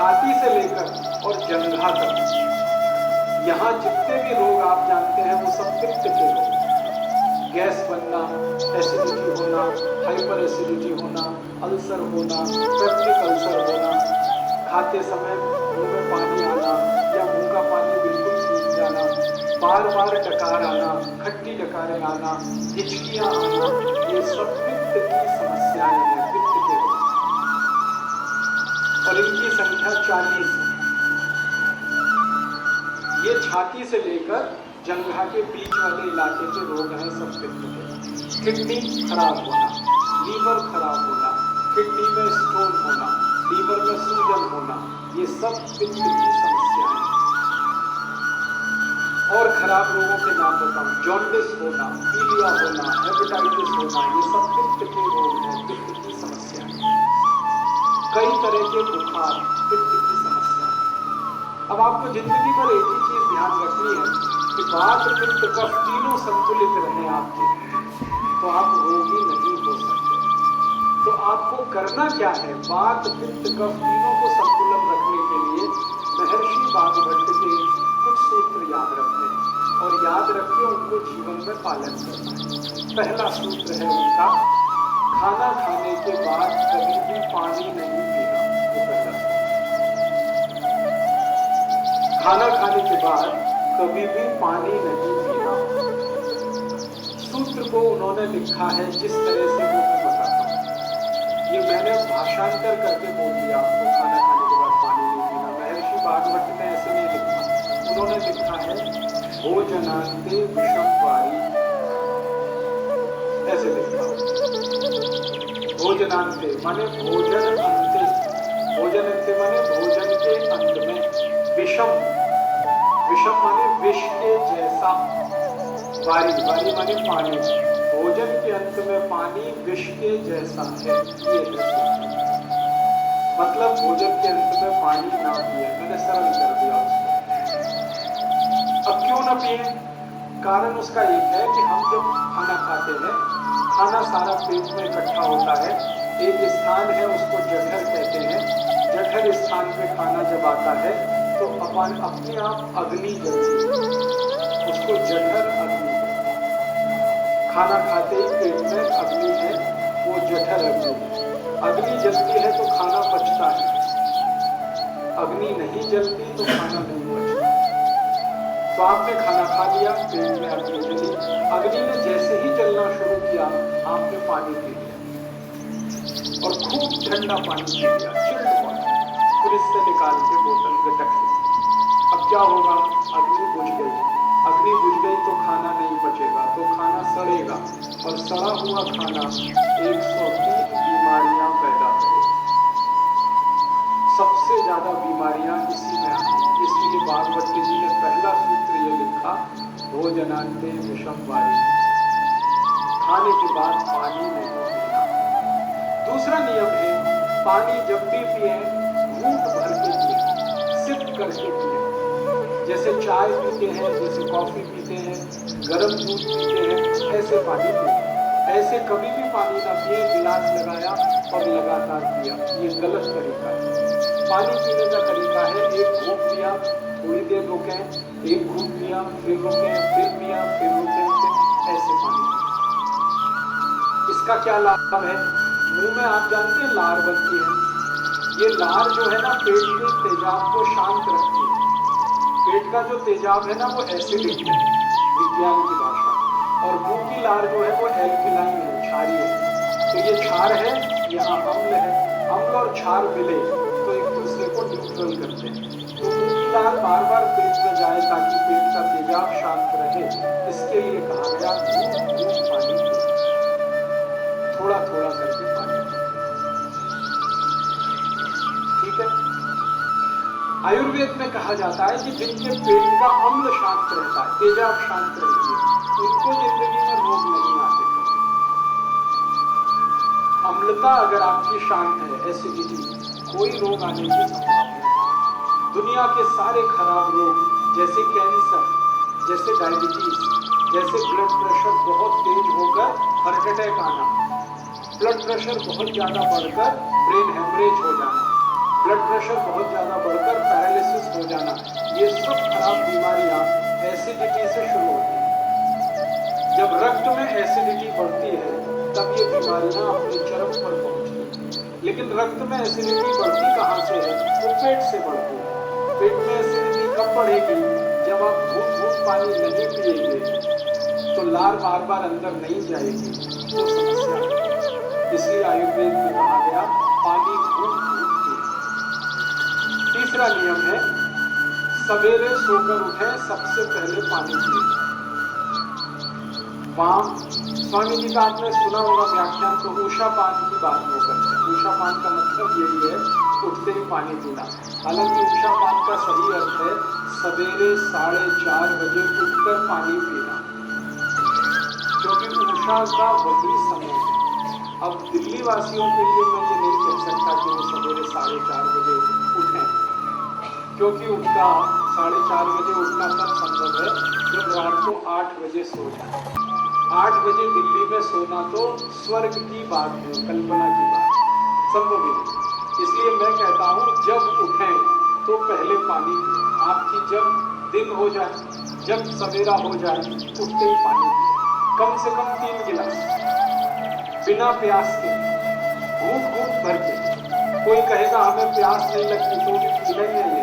छाती से लेकर और जंघा तक यहाँ जितने भी रोग आप जानते हैं वो सब पित्त के रोग। गैस बनना, एसिडिटी होना, हाइपर एसिडिटी होना, अल्सर होना, पेप्टिक अल्सर होना, खाते समय मुंह में पानी आना या मुंह का पानी बिल्कुल सूख जाना, बार बार डकार आना, खट्टी डकारें आना, हिचकियां आना, ये सब पित्त की समस्याएं हैं, पित्त के रोग। और इनकी संख्या 40 है। ये छाती से लेकर जंघा के बीच वाले इलाके के रोग हैं, सब पित्त के। किडनी खराब होना, लीवर खराब होना, किडनी में स्टोन होना, लीवर में सूजन होना, ये सब पित्त की समस्याएं हैं। और खराब रोगों के नाम बताऊं, जॉन्डिस होना, पीलिया होना, हेपेटाइटिस होना, ये सब पित्त के रोग हैं, पित्त की समस्याएं। कई तरह के बुखार, पित्त की समस्या है। अब आपको जिंदगी पर एक ही चीज ध्यान रखनी है कि वात, पित्त, कफ तीनों संतुलित रहे आपके, तो आप रोगी नहीं हो सकते। तो आपको करना क्या है? वात, पित्त, कफ तीनों को संतुलन रखने के लिए महर्षि वाग्भट के कुछ सूत्र याद रखें और याद रखिए उनको जीवन में पालन करना। पहला सूत्र है उनका, खाना खाने के बाद कभी भी पानी नहीं पीना। ये पहला सूत्र। खाना खाने के बाद कभी भी पानी नहीं पीना। सूत्र को उन्होंने लिखा है जिस तरह से वो मैं बताता हूँ। ये मैंने भाषांतर करके बोल दिया आपको, खाना खाने के बाद पानी नहीं पीना। महर्षि वाग्भट ने ऐसे नहीं लिखा, उन्होंने लिखा है भोजनांते विषम वारी, ऐसे लिखा। भोजनांते माने भोजन अंते, भोजन अंते माने भोजन के अंत में, विषम, विषम माने विष के जैसा, वारी, वारी माने पानी, भोजन के अंत में पानी विष के जैसा है, ये है। मतलब भोजन के अंत में पानी ना पिए, मैंने सरल कर दिया उसको। अब क्यों ना पिए? कारण उसका एक है कि हम जब खाना खाते हैं, खाना सारा पेट में इकट्ठा होता है, एक स्थान है उसको जठर कहते हैं। जठर स्थान पे खाना जब आता है तो अपन अपने आप अग्नि जलती है, उसको जठर अग्नि। खाना खाते ही पेट में अग्नि है, वो जठर अग्नि। अग्नि जलती है तो खाना पचता है, अग्नि नहीं जलती तो खाना नहीं पचता। तो आपने खाना खा लिया, पेट में अग्नि जली, अग्नि ने जैसे ही जलना शुरू किया आपने पानी पी लिया और खूब ठंडा पानी पी लिया, चिल्ड पानी, फ्रिज से निकाल के बोतल गटक ली। अब क्या होगा? अग्नि बुझ गई, अग्नि बुझ गई तो खाना नहीं पचेगा, तो खाना सड़ेगा और सड़ा हुआ खाना 103 बीमारियां पैदा करेगा। सबसे ज्यादा बीमारियां इसी में आती। इसलिए वाग्भट जी ने पहला सूत्र ये लिखा, भोजनांते विषम वारी, खाने के बाद पानी नहीं पीना। दूसरा नियम है, पानी जब भी पिए घूंट भर के पिए, सिप करके पिए। जैसे चाय पीते हैं, जैसे कॉफी पीते हैं, गर्म दूध पीते हैं, ऐसे पानी पिए। ऐसे कभी भी पानी ना पिए, गिलास लगाया और लगातार पिया, ये गलत तरीका है। पानी पीने का तरीका है, एक घूंट पिया, थोड़ी देर रुके, एक घूंट पिया, फिर रुके, फिर पिया, फिर रुके, ऐसे पानी पिया। इसका क्या लाभ है? मुंह में आप जानते हैं लार बनती है, ये लार जो है ना पेट के तेजाब को शांत रखती है। पेट का जो तेजाब है ना वो एसिडिक है विज्ञान की भाषा, और मुंह की लार जो है वो एल्कलाइन है, क्षारीय है। तो ये क्षार है, यहाँ अम्ल है, अम्ल और क्षार मिले तो एक दूसरे को न्यूट्रल करते हैं। तो मुंह की लार बार बार पेट में जाए ताकि पेट का तेजाब शांत रहे, इसके लिए कहा गया घूंट पानी पिए, थोड़ा थोड़ा करके पानी पिए। ठीक है। आयुर्वेद में कहा जाता है कि जिनके पेट का अम्ल शांत रहता है, तेजाब शांत रहती है, उनको जिंदगी में रोग नहीं आते। अम्लता अगर आपकी शांत है, एसिडिटी, कोई रोग आने की संभावना नहीं। दुनिया के सारे खराब रोग जैसे कैंसर, जैसे डायबिटीज, जैसे ब्लड प्रेशर बहुत तेज होकर हार्ट अटैक आना, ब्लड प्रेशर बहुत ज्यादा बढ़कर ब्रेन हेमरेज हो जाना, ब्लड प्रेशर बहुत ज्यादा बढ़कर पैरालिसिस हो जाना, ये सब खराब बीमारियां एसिडिटी से शुरू होती हैं। जब रक्त में एसिडिटी बढ़ती है तब ये बीमारियां अपने चरम पर पहुंचती हैं। लेकिन रक्त में एसिडिटी बढ़ती कहाँ से है? वो पेट से बढ़ती है। पेट में एसिडिटी कब बढ़ेगी? जब आप घूट-घूट पानी नहीं पिएंगे तो लार बार बार अंदर नहीं जाएगी, तो समस्या है। इसलिए आयुर्वेद में कहा गया पानी घूट-घूट पिए। तीसरा नियम है सवेरे सोकर उठें, सबसे पहले पानी पिए। वाम स्वामी जी का आपने सुना होगा व्याख्यान, तो उषा पान की बात वो करते हैं। उषा पान का मतलब यही है उठते ही पानी पीना। हालांकि उषा पान का सही अर्थ है सवेरे 4:30 बजे उठकर पानी पीना, क्योंकि उषा का वही समय है। अब दिल्ली वासियों के लिए मैं ये नहीं कह सकता कि वो सवेरे 4:30 बजे उठें, क्योंकि उनका 4:30 बजे उठना तब संभव है जब रात को 8 बजे सो जाए। 8 बजे दिल्ली में सोना तो स्वर्ग की बात है, कल्पना की बात, संभव नहीं। इसलिए मैं कहता हूँ जब उठें तो पहले पानी पिए। आपकी जब दिन हो जाए, जब सवेरा हो जाए, उठते ही पानी पिए, कम से कम 3 गिलास बिना प्यास के, घूट-घूट भर के। कोई कहेगा हमें प्यास नहीं लगती तो भी पी लेंगे, ये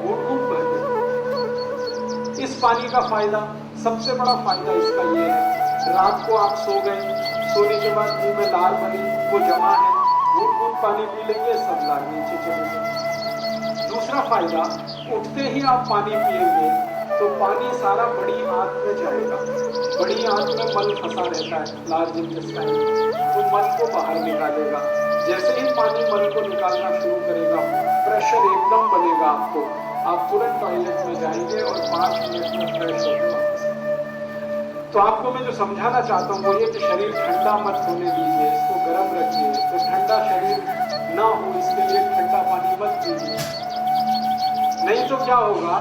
घूट-घूट भर के। इस पानी का फायदा, सबसे बड़ा फायदा इसका ये है, रात को आप सो गए, सोने के बाद मुंह में लार बनी, वो जमा है, घूट-घूट पानी पी लेंगे, सब लार नीचे चले जाएंगे। दूसरा फायदा, उठते ही आप पानी पिएंगे तो पानी सारा बड़ी आंत में जाएगा। बड़ी आंत में मल फंसा रहता है, लार्ज इंटेस्टाइन, तो मल को बाहर निकालेगा। जैसे ही पानी मल को निकालना शुरू करेगा, प्रेशर एकदम बनेगा आपको, आप तुरंत टॉयलेट में जाएंगे और 5 मिनट में फ्रेश होकर वापस। तो आपको मैं जो समझाना चाहता हूँ वो ये कि शरीर ठंडा मत होने दीजिए, इसको गर्म रखिए। तो ठंडा शरीर ना हो इसके लिए ठंडा पानी मत पीजिए, नहीं तो क्या होगा,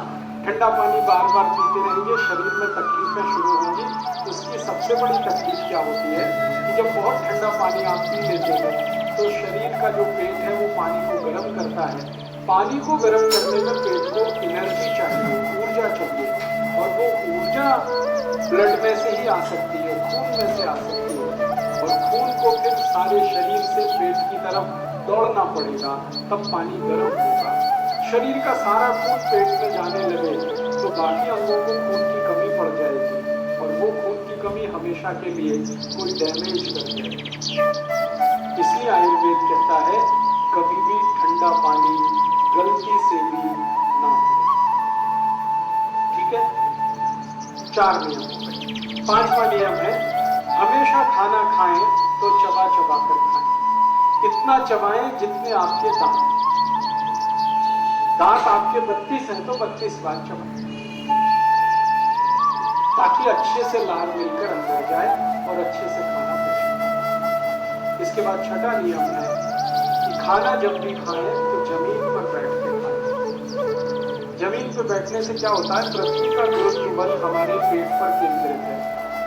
ठंडा पानी बार बार पीते रहेंगे, शरीर में तकलीफें शुरू होंगी। उसकी सबसे बड़ी तकलीफ क्या होती है कि जब बहुत ठंडा पानी आप पी लेते हैं तो शरीर का जो पेट है वो पानी को गर्म करता है। पानी को गर्म करने में पेट को एनर्जी चाहिए, ऊर्जा चाहिए, और वो ऊर्जा ब्लड में से ही आ सकती है, खून में से आ सकती है, और खून को फिर सारे शरीर से पेट की तरफ दौड़ना पड़ेगा, तब पानी गर्म होगा। शरीर का सारा खून पेट में जाने लगे तो बाकी अंगों को खून की कमी पड़ जाएगी, और वो खून की कमी हमेशा के लिए कोई डैमेज कर जाएगी। इसलिए आयुर्वेद कहता है कभी भी ठंडा पानी गलती से भी ना हो। ठीक है, 4 नियम हो गए। 5वां नियम है हमेशा खाना खाएं तो चबा चबा कर खाएं। इतना चबाएं जितने आपके दांत आपके 32 हैं तो 32 बार चबाएं, ताकि अच्छे से लार मिलकर अंदर जाए और अच्छे से खाना पचे। इसके बाद 6वां नियम है कि खाना जब भी खाएं तो जमीन पर बैठ के खाएं। जमीन पर बैठने से क्या होता है, पृथ्वी का गुरुत्व बल हमारे पेट पर केंद्रित है।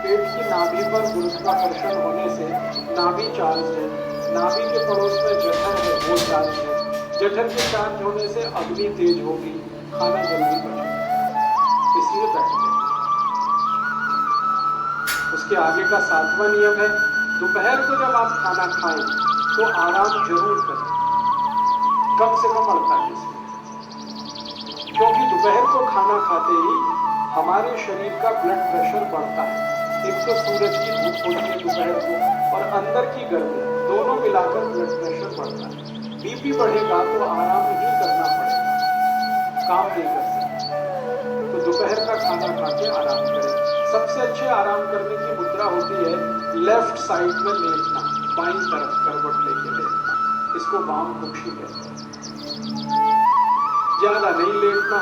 पेट की नाभि पर गुरुत्वाकर्षण होने से नाभि चार्ज है, नाभि के पड़ोस में जठर है, वो चार्ज है, जठर के चार्ज होने से अग्नि तेज होगी, खाना जल्दी पचेगा, इसलिए बैठते हैं। उसके आगे का 7वां नियम है दोपहर को जब आप खाना खाएं तो आराम जरूर करें, कम से कम 48 मिनट, क्योंकि दोपहर को खाना खाते ही हमारे शरीर का ब्लड प्रेशर बढ़ता है। एक तो सूरज की धूप होती है दोपहर को, और अंदर की गर्मी, दोनों मिलाकर ब्लड प्रेशर बढ़ता है। बीपी बढ़ेगा तो आराम ही करना पड़ेगा, काम नहीं कर सकते। तो दोपहर का खाना खा के आराम करें। सबसे अच्छे आराम करने की मुद्रा होती है लेफ्ट साइड में लेटना, बाईं तरफ करवट लेके लेटना, इसको वाम कुक्षी कहते हैं। ज्यादा नहीं लेटना,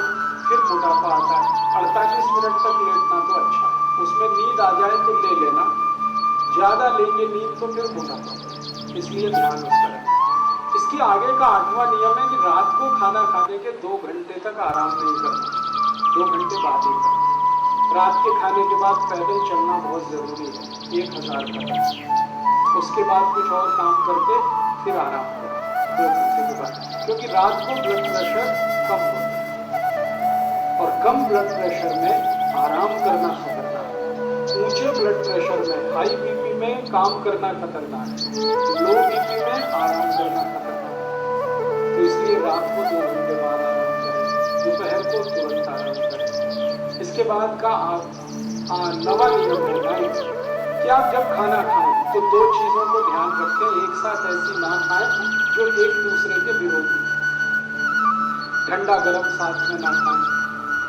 फिर मोटापा आता है। 48 मिनट तक लेटना तो अच्छा है, उसमें नींद आ जाए तो ले लेना, ज्यादा लेंगे नींद तो फिर मोटापा, इसलिए ध्यान उसका रखें। इसके आगे का 8वां नियम है कि रात को खाना खाने के 2 घंटे तक आराम नहीं करना, 2 घंटे बाद ही करना। रात के खाने के बाद पैदल चलना बहुत जरूरी है, 1000 कदम। उसके बाद कुछ और काम करके फिर आराम करें 2 घंटे के बाद। क्योंकि रात को ब्लड प्रेशर कम होता है और कम ब्लड प्रेशर में आराम करना खतरनाक है। ऊंचे ब्लड प्रेशर में, हाई बीपी में काम करना खतरनाक है, लो बीपी में आराम करना खतरनाक है। तो इसलिए रात को 2 घंटे बाद आराम करें, दोपहर को तुरंत आराम करें। इसके बाद का नवा नियम होगा कि आप जब खाना खाएं तो 2 चीजों को ध्यान रखें, एक साथ ऐसी ना खाएं जो एक दूसरे के विरोधी। ठंडा गरम साथ में ना खाएं,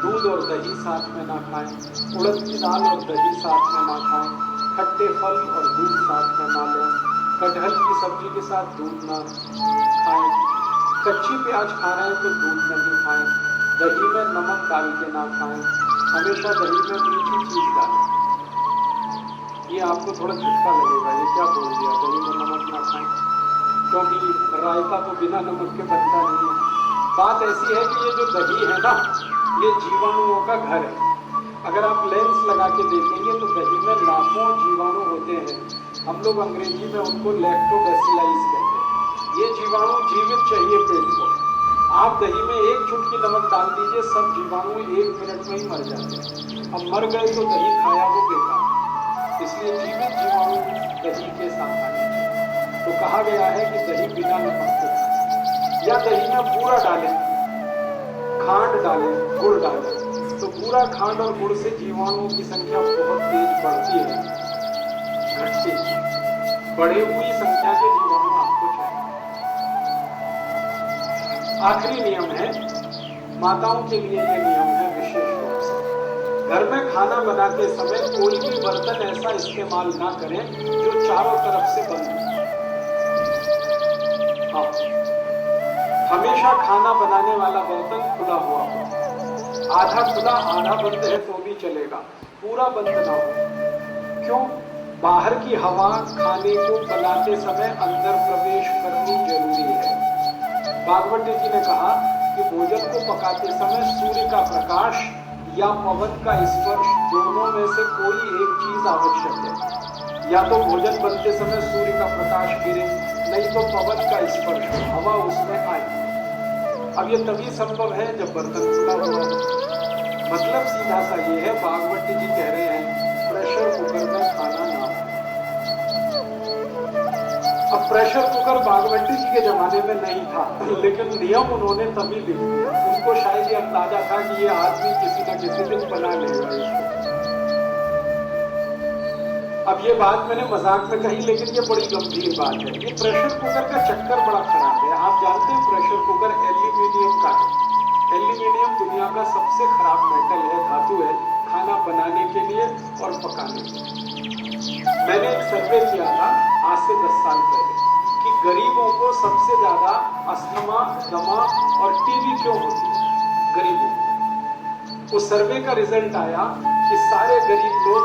दूध और दही साथ में ना खाएं, उड़द की दाल और दही साथ में ना खाएं, खट्टे फल और दूध साथ में ना लें, कटहल की सब्जी के साथ दूध ना खाएं, कच्ची प्याज खा रहे हैं तो दूध नहीं खाएं, दही में नमक डाल के ना खाएं, हमेशा दही में मीठी चीज डालें। ये आपको थोड़ा झटका लगेगा, ये क्या बोल दिया, दही में नमक ना खाएं, क्योंकि रायता तो बिना नमक के बनता नहीं है। बात ऐसी है कि ये जो दही है ना, ये जीवाणुओं का घर है। अगर आप लेंस लगा के देखेंगे तो दही में लाखों जीवाणु होते हैं। हम लोग अंग्रेजी में उनको लैक्टोबैसिलस कहते हैं। ये जीवाणु जीवित चाहिए पेट को। आप दही में 1 चुटकी नमक डाल दीजिए, सब जीवाणु 1 मिनट में ही मर जाते हैं। अब मर गए तो दही खाया वो बेकार। इसलिए जीवित जीवाणु दही के साथ आने चाहिए। तो कहा गया है कि दही बिना नमक के खाएं, या दही में बूरा डालें, खांड डालें, गुड़ डालें। तो बूरा, खांड और गुड़ से जीवाणुओं की संख्या बहुत तेज बढ़ती है, घटती है। बढ़ी हुई संख्या के जीवाणु आपको चाहिए। आखिरी नियम है, माताओं के लिए यह नियम है विशेष रूप से, घर में खाना बनाते समय कोई भी बर्तन ऐसा इस्तेमाल ना करें जो चारों तरफ से बंद हो। हमेशा खाना बनाने वाला बर्तन खुला हुआ हो, आधा खुला आधा बंद है तो भी चलेगा, पूरा बंद ना हो। क्यों? बाहर की हवा खाने को बनाते समय अंदर प्रवेश करनी जरूरी है। भागवती जी ने कहा कि भोजन को पकाते समय सूर्य का प्रकाश या पवन का स्पर्श, दोनों में से कोई एक चीज आवश्यक है। या तो भोजन बनते समय सूर्य का प्रकाश गिरे, नहीं तो पवन का स्पर्श, हवा उसमें आए। अब ये तभी संभव है जब बर्तन खुला हुआ हो। मतलब सीधा सा ये है, भागवती जी कह रहे हैं प्रेशर कुकर में खाना ना। अब प्रेशर कुकर भागवती जी के जमाने में नहीं था, लेकिन नियम उन्होंने तभी लिख दिया। उनको शायद ये अंदाजा था कि ये आदमी किसी न किसी दिन बना लेगा इसको। अब ये बात मैंने मजाक में कही, लेकिन ये बड़ी गंभीर बात है। ये प्रेशर कुकर का चक्कर बड़ा खराब है। आप जानते हैं प्रेशर कुकर एल्यूमिनियम का है। एल्यूमिनियम दुनिया का सबसे खराब मेटल है, धातु है, खाना बनाने के लिए और पकाने के लिए। मैंने एक सर्वे किया था आज से 10 साल पहले कि गरीबों को सबसे ज्यादा अस्थमा, दमा और टीबी क्यों होती है गरीबों को। उस सर्वे का रिजल्ट आया कि सारे गरीब लोग